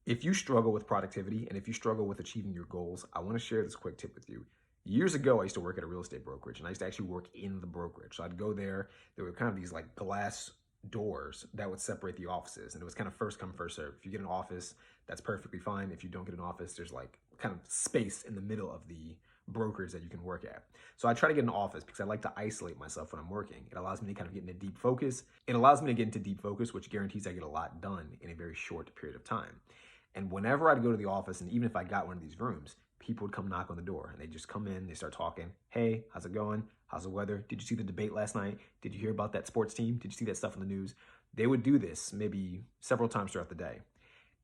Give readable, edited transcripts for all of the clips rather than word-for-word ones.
If you struggle with productivity and if you struggle with achieving your goals, I want to share this quick tip with you. Years ago, I used to work at a real estate brokerage and I used to actually work in the brokerage. So I'd go there. There were kind of these like glass doors that would separate the offices. And it was kind of first come, first serve. If you get an office, that's perfectly fine. If you don't get an office, there's like kind of space in the middle of the brokerage that you can work at. So I try to get an office because I like to isolate myself when I'm working. It allows me to kind of get into deep focus. It allows me to get into deep focus, which guarantees I get a lot done in a very short period of time. And whenever I'd go to the office, and even if I got one of these rooms, people would come knock on the door and they just come in, they start talking. Hey, how's it going? How's the weather? Did you see the debate last night? Did you hear about that sports team? Did you see that stuff in the news? They would do this maybe several times throughout the day.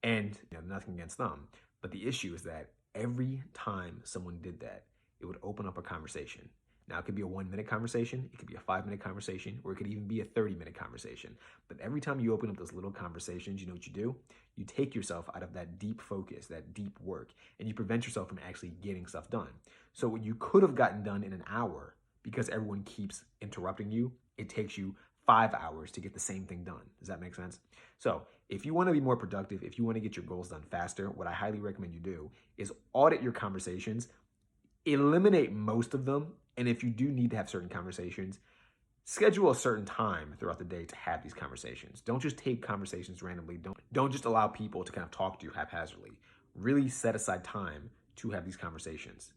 And nothing against them. But the issue is that every time someone did that, it would open up a conversation. Now, it could be a 1 minute conversation, it could be a 5 minute conversation, or it could even be a 30 minute conversation. But every time you open up those little conversations, you know what you do? You take yourself out of that deep focus, that deep work, and you prevent yourself from actually getting stuff done. So what you could have gotten done in an hour, because everyone keeps interrupting you, it takes you 5 hours to get the same thing done. Does that make sense? So if you want to be more productive, if you want to get your goals done faster, what I highly recommend you do is audit your conversations, eliminate most of them. And if you do need to have certain conversations, schedule a certain time throughout the day to have these conversations. Don't just take conversations randomly. Don't just allow people to kind of talk to you haphazardly. Really set aside time to have these conversations.